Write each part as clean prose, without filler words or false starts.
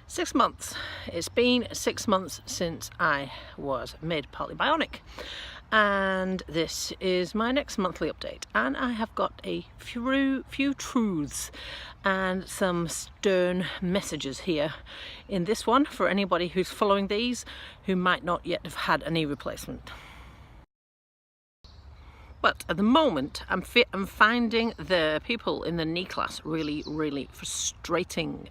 6 months. It's been 6 months since I was made partly bionic, and this is my next monthly update, and I have got a few truths and some stern messages here in this one for anybody who's following these who might not yet have had a knee replacement. But at the moment, I'm finding the people in the knee class really frustrating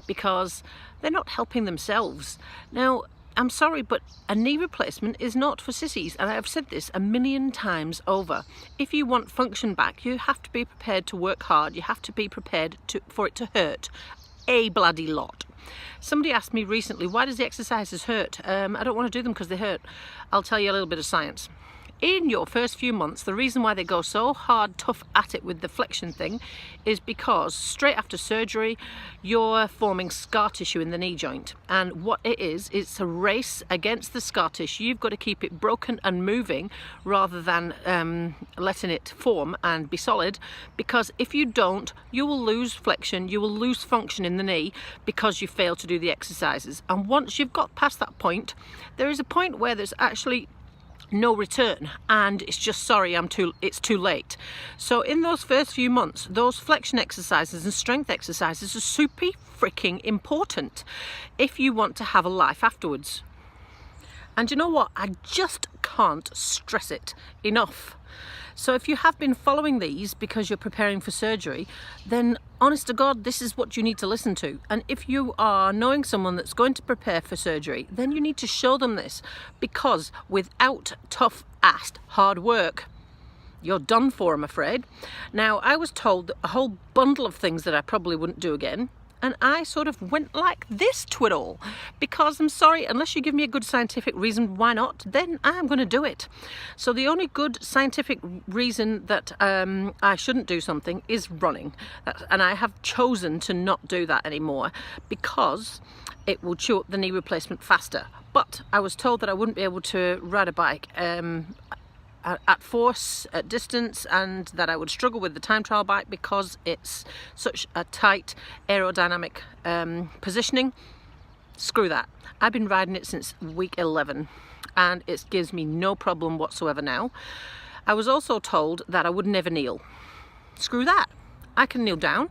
because they're not helping themselves. Now, I'm sorry, but a knee replacement is not for sissies, and I've said this a million times over. If you want function back, you have to be prepared to work hard. You have to be prepared for it to hurt a bloody lot. Somebody asked me recently, why does the exercises hurt? I don't want to do them because they hurt. I'll tell you a little bit of science. In your first few months, the reason why they go so hard, tough at it with the flexion thing is because straight after surgery, you're forming scar tissue in the knee joint. And what it is, it's a race against the scar tissue. You've got to keep it broken and moving rather than letting it form and be solid, because if you don't, you will lose flexion, you will lose function in the knee because you fail to do the exercises. And once you've got past that point, there is a point where there's actually no return, and it's just sorry, it's too late. So in those first few months, those flexion exercises and strength exercises are super freaking important if you want to have a life afterwards. And you know what, I just can't stress it enough. So if you have been following these because you're preparing for surgery, then honest to God, this is what you need to listen to. And if you are knowing someone that's going to prepare for surgery, then you need to show them this, because without tough-assed hard work, you're done for, I'm afraid. Now, I was told a whole bundle of things that I probably wouldn't do again, and I sort of went like this to it all, because I'm sorry, unless you give me a good scientific reason why not, then I'm going to do it. So the only good scientific reason that I shouldn't do something is running, and I have chosen to not do that anymore because it will chew up the knee replacement faster. But I was told that I wouldn't be able to ride a bike at force, at distance, and that I would struggle with the time trial bike because it's such a tight aerodynamic positioning. Screw that. I've been riding it since week 11 and it gives me no problem whatsoever now. I was also told that I would never kneel. Screw that. I can kneel down.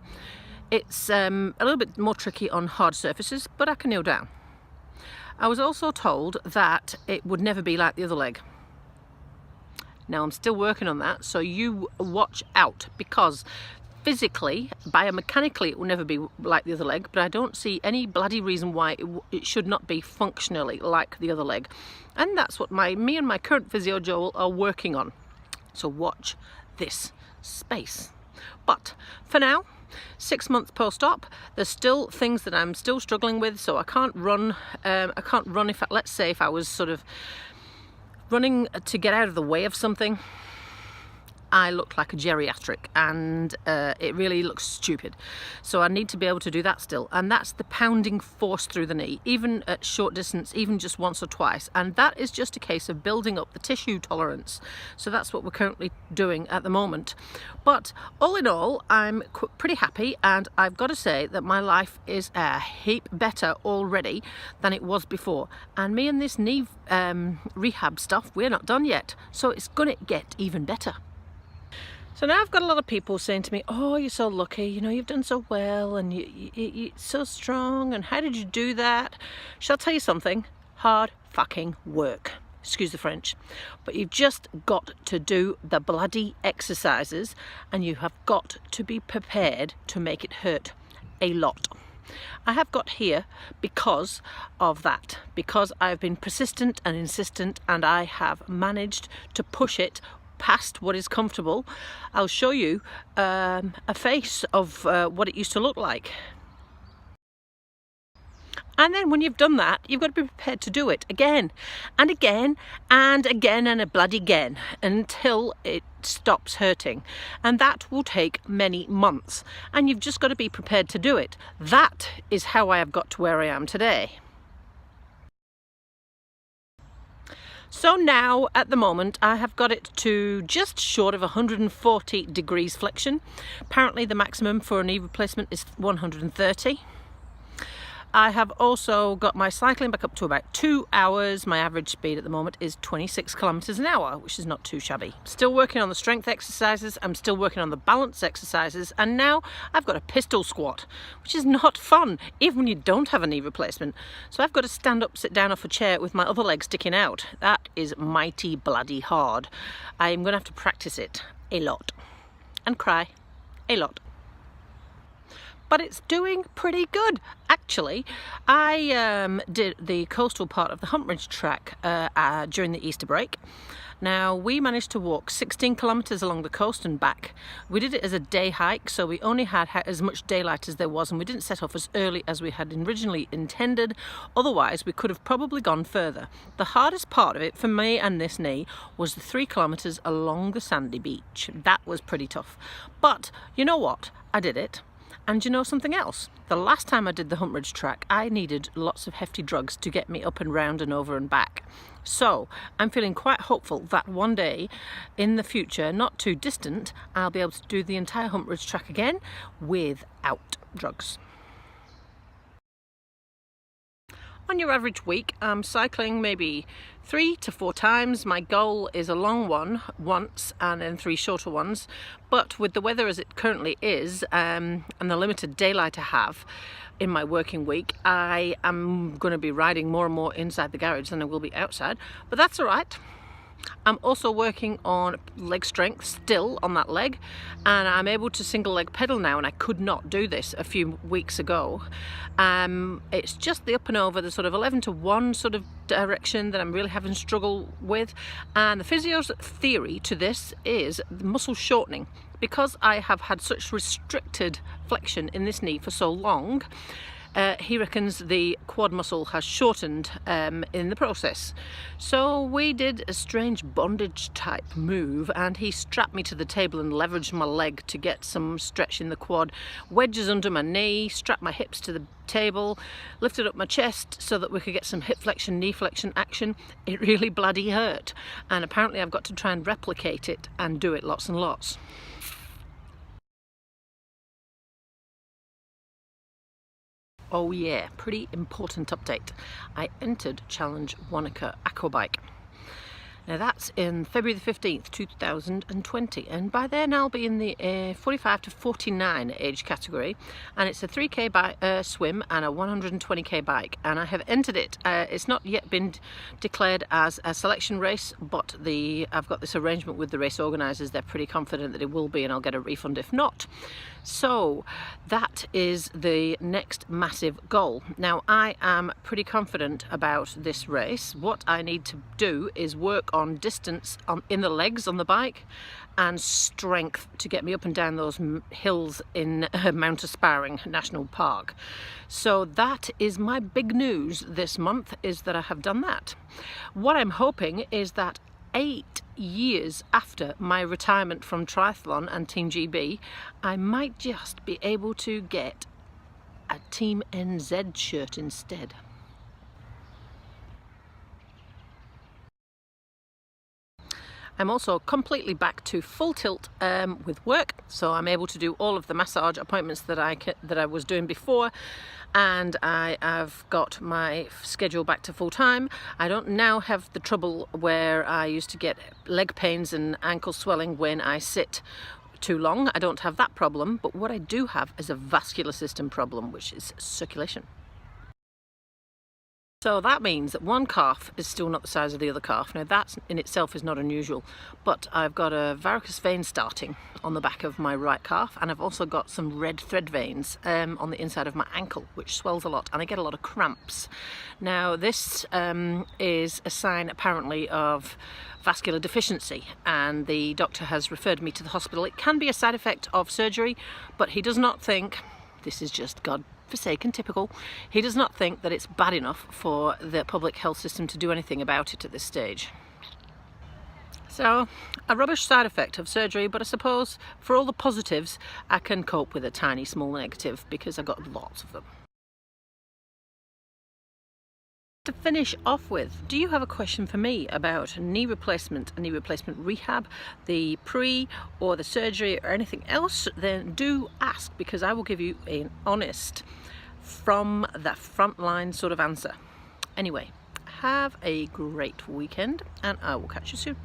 It's a little bit more tricky on hard surfaces, but I can kneel down. I was also told that it would never be like the other leg. Now, I'm still working on that, so you watch out, because physically, biomechanically, it will never be like the other leg, but I don't see any bloody reason why it should not be functionally like the other leg. And that's what me and my current physio Joel are working on. So watch this space. But for now, 6 months post-op, there's still things that I'm still struggling with, so I can't run. If let's say if I was sort of running to get out of the way of something, I look like a geriatric, and it really looks stupid. So I need to be able to do that still, and that's the pounding force through the knee, even at short distance, even just once or twice, and that is just a case of building up the tissue tolerance. So that's what we're currently doing at the moment. But all in all, I'm pretty happy, and I've got to say that my life is a heap better already than it was before. And me and this knee rehab stuff, we're not done yet, so it's gonna get even better. So now I've got a lot of people saying to me, oh, you're so lucky, you know, you've done so well, and you're so strong, and how did you do that? Shall I tell you something? Hard fucking work. Excuse the French. But you've just got to do the bloody exercises, and you have got to be prepared to make it hurt a lot. I have got here because of that, because I've been persistent and insistent, and I have managed to push it past what is comfortable. I'll show you a face of what it used to look like. And then when you've done that, you've got to be prepared to do it again and again and again and a bloody again until it stops hurting. And that will take many months. And you've just got to be prepared to do it. That is how I have got to where I am today. So now, at the moment, I have got it to just short of 140 degrees flexion. Apparently the maximum for a knee replacement is 130. I have also got my cycling back up to about 2 hours. My average speed at the moment is 26 kilometers an hour, which is not too shabby. Still working on the strength exercises, I'm still working on the balance exercises, and now I've got a pistol squat, which is not fun, even when you don't have a knee replacement. So I've got to stand up, sit down off a chair with my other leg sticking out. That is mighty bloody hard. I'm going to have to practice it a lot and cry a lot. But it's doing pretty good. Actually, I did the coastal part of the Huntridge track during the Easter break. Now, we managed to walk 16 kilometers along the coast and back. We did it as a day hike, so we only had as much daylight as there was, and we didn't set off as early as we had originally intended. Otherwise, we could have probably gone further. The hardest part of it for me and this knee was the 3 kilometers along the sandy beach. That was pretty tough. But you know what? I did it. And you know something else? The last time I did the Huntridge track, I needed lots of hefty drugs to get me up and round and over and back. So I'm feeling quite hopeful that one day in the future, not too distant, I'll be able to do the entire Huntridge track again without drugs. On your average week, I'm cycling maybe 3 to 4 times. My goal is a long one once and then 3 shorter ones. But with the weather as it currently is and the limited daylight I have in my working week, I am going to be riding more and more inside the garage than I will be outside. But that's all right. I'm also working on leg strength still on that leg, and I'm able to single leg pedal now, and I could not do this a few weeks ago. It's just the up and over, the sort of 11 to 1 sort of direction that I'm really having struggle with, and the physio's theory to this is muscle shortening. Because I have had such restricted flexion in this knee for so long, he reckons the quad muscle has shortened in the process. So we did a strange bondage type move, and he strapped me to the table and leveraged my leg to get some stretch in the quad, wedges under my knee, strapped my hips to the table, lifted up my chest so that we could get some hip flexion, knee flexion action. It really bloody hurt, and apparently I've got to try and replicate it and do it lots and lots. Oh yeah, pretty important update. I entered Challenge Wanaka Aquabike. Now that's in February the 15th, 2020, and by then I'll be in the 45 to 49 age category, and it's a 3k swim and a 120k bike, and I have entered it. It's not yet been declared as a selection race, but I've got this arrangement with the race organisers. They're pretty confident that it will be, and I'll get a refund if not. So that is the next massive goal. Now I am pretty confident about this race. What I need to do is work on distance in the legs on the bike and strength to get me up and down those hills in Mount Aspiring National Park. So that is my big news this month, is that I have done that. What I'm hoping is that 8 years after my retirement from triathlon and Team GB, I might just be able to get a Team NZ shirt instead. I'm also completely back to full tilt with work, so I'm able to do all of the massage appointments that I was doing before, and I have got my schedule back to full time. I don't now have the trouble where I used to get leg pains and ankle swelling when I sit too long. I don't have that problem, but what I do have is a vascular system problem, which is circulation. So that means that one calf is still not the size of the other calf. Now that in itself is not unusual, but I've got a varicose vein starting on the back of my right calf, and I've also got some red thread veins on the inside of my ankle, which swells a lot, and I get a lot of cramps. Now this is a sign apparently of vascular deficiency, and the doctor has referred me to the hospital. It can be a side effect of surgery, but he does not think, this is just God-forsaken typical, he does not think that it's bad enough for the public health system to do anything about it at this stage. So, a rubbish side effect of surgery, but I suppose for all the positives I can cope with a tiny small negative because I got lots of them. To finish off with, do you have a question for me about knee replacement rehab, the pre or the surgery or anything else? Then do ask, because I will give you an honest from that frontline sort of answer. Anyway, have a great weekend and I will catch you soon.